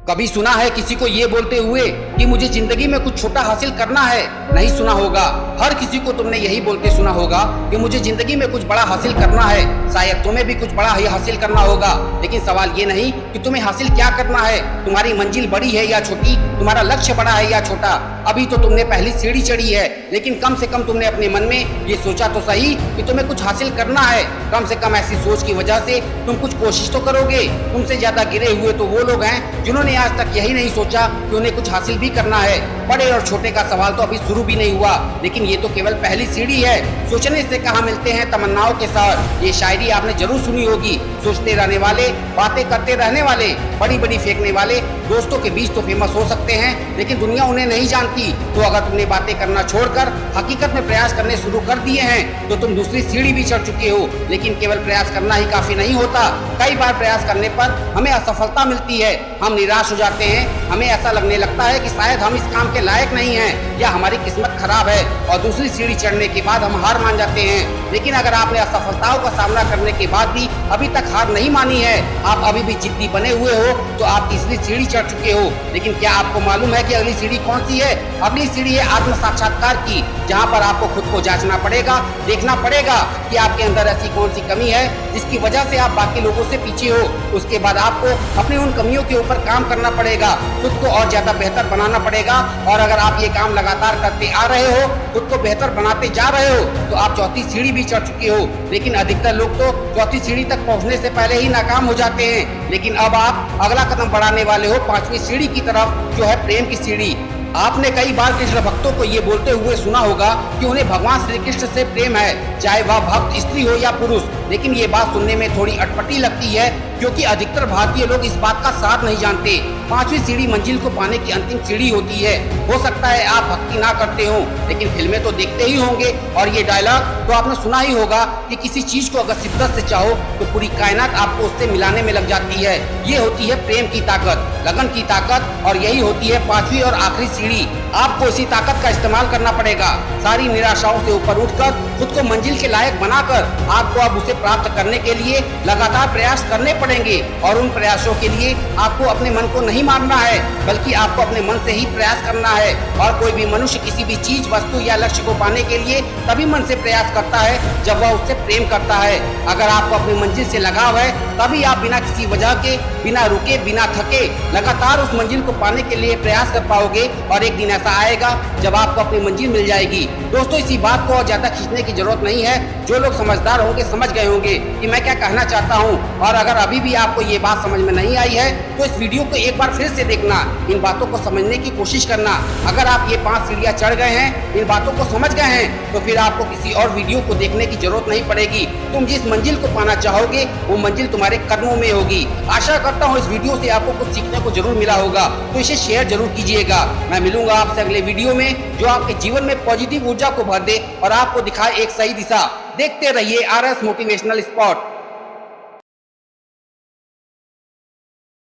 कभी सुना है किसी को ये बोलते हुए कि मुझे जिंदगी में कुछ छोटा हासिल करना है? नहीं सुना होगा। हर किसी को तुमने यही बोलते सुना होगा कि मुझे जिंदगी में कुछ बड़ा हासिल करना है। शायद तुम्हें भी कुछ बड़ा ही हासिल करना होगा, लेकिन सवाल ये नहीं कि तुम्हें हासिल क्या करना है। तुम्हारी मंजिल बड़ी है या छोटी, तुम्हारा लक्ष्य बड़ा है या छोटा, अभी तो तुमने पहली सीढ़ी चढ़ी है, लेकिन कम से कम तुमने अपने मन में ये सोचा तो सही कि तुम्हें कुछ हासिल करना है। कम से कम ऐसी सोच की वजह से तुम कुछ कोशिश तो करोगे। तुमसे ज्यादा गिरे हुए तो वो लोग हैं जिन्होंने आज तक यही नहीं सोचा कि उन्हें कुछ हासिल भी करना है। बड़े और छोटे का सवाल तो अभी शुरू भी नहीं हुआ, लेकिन ये तो केवल पहली सीढ़ी है। सोचने से कहाँ मिलते हैं तमन्नाओं के साथ, ये शायरी आपने जरूर सुनी होगी। सोचते रहने वाले, बातें करते रहने वाले, बड़ी बड़ी फेंकने वाले दोस्तों के बीच तो फेमस हो सकते हैं, लेकिन दुनिया उन्हें नहीं जानती। तो अगर तुमने बातें करना छोड़कर हकीकत में प्रयास करने शुरू कर दिए हैं तो तुम दूसरी सीढ़ी भी चढ़ चुके हो। लेकिन केवल प्रयास करना ही काफी नहीं होता। कई बार प्रयास करने पर हमें असफलता मिलती है, हम निराश हो जाते हैं, हमें ऐसा लगने लगता है कि शायद हम इस काम के लायक नहीं हैं या हमारी किस्मत खराब है, और दूसरी सीढ़ी चढ़ने के बाद हम हार मान जाते हैं। लेकिन अगर आपने असफलताओं का सामना करने के बाद भी अभी तक हार नहीं मानी है, आप अभी भी जिद्दी बने हुए हो, तो आप तीसरी सीढ़ी चढ़ चुके हो। लेकिन क्या आपको मालूम है कि अगली सीढ़ी कौन सी है? अगली सीढ़ी है आत्म साक्षात्कार की, जहाँ पर आपको खुद को जांचना पड़ेगा, देखना पड़ेगा कि आपके अंदर ऐसी कौन सी कमी है जिसकी वजह से आप बाकी लोगों से पीछे हो। उसके बाद आपको अपनी उन कमियों के ऊपर काम करना पड़ेगा, खुद को और ज्यादा बेहतर बनाना पड़ेगा। और अगर आप ये काम लगातार करते आ रहे हो, खुद को बेहतर बनाते जा रहे हो, तो आप चौथी सीढ़ी भी चढ़ चुके हो। लेकिन अधिकतर लोग तो चौथी सीढ़ी तक पहुंचने से पहले ही नाकाम हो जाते हैं। लेकिन अब आप अगला कदम बढ़ाने वाले हो पांचवी सीढ़ी की तरफ, जो है प्रेम की सीढ़ी। आपने कई बार कृष्ण भक्तों को ये बोलते हुए सुना होगा कि उन्हें भगवान श्री कृष्ण से प्रेम है, चाहे वह भक्त स्त्री हो या पुरुष। लेकिन ये बात सुनने में थोड़ी अटपटी लगती है, क्योंकि अधिकतर भारतीय लोग इस बात का साथ नहीं जानते। पांचवी सीढ़ी मंजिल को पाने की अंतिम सीढ़ी होती है। हो सकता है आप भक्ति ना करते हो, लेकिन फिल्में तो देखते ही होंगे, और ये डायलॉग तो आपने सुना ही होगा कि किसी चीज को अगर शिद्दत से चाहो तो पूरी कायनात आपको उससे मिलाने में लग जाती है। ये होती है प्रेम की ताकत, लगन की ताकत, और यही होती है पांचवी और आखिरी सीढ़ी। आपको इसी ताकत का इस्तेमाल करना पड़ेगा। सारी निराशाओं से ऊपर उठकर खुद को मंजिल के लायक बनाकर आपको अब उसे प्राप्त करने के लिए लगातार प्रयास करने पड़ेंगे। और उन प्रयासों के लिए आपको अपने मन को नहीं मारना है, बल्कि आपको अपने मन से ही प्रयास करना है। और कोई भी मनुष्य किसी भी चीज, वस्तु या लक्ष्य को पाने के लिए तभी मन से प्रयास करता है जब वह उससे प्रेम करता है। अगर आपको अपनी मंजिल से लगाव है, तभी आप बिना किसी वजह के, बिना रुके, बिना थके लगातार उस मंजिल को पाने के लिए प्रयास कर पाओगे। और एक दिन ऐसा आएगा जब आपको अपनी मंजिल मिल जाएगी। दोस्तों, इसी बात को और ज्यादा खींचने की जरूरत नहीं है। जो लोग समझदार होंगे समझ गए होंगे कि मैं क्या कहना चाहता हूँ। और अगर अभी भी आपको ये बात समझ में नहीं आई है तो इस वीडियो को एक बार फिर से देखना, इन बातों को समझने की कोशिश करना। अगर आप ये 5 सीढ़ियाँ चढ़ गए हैं, इन बातों को समझ गए हैं, तो फिर आपको किसी और वीडियो को देखने की जरूरत नहीं पड़ेगी। तुम जिस मंजिल को पाना चाहोगे वो मंजिल तुम्हारे कदमों में होगी। आशा करता हूँ इस वीडियो से आपको कुछ सीखने को जरूर मिला होगा, तो इसे शेयर जरूर कीजिएगा। मैं मिलूंगा आपसे अगले वीडियो में, जो आपके जीवन में पॉजिटिव ऊर्जा को भर दे और आपको दिखाए एक सही दिशा। देखते रहिए RS मोटिवेशनल स्पॉट।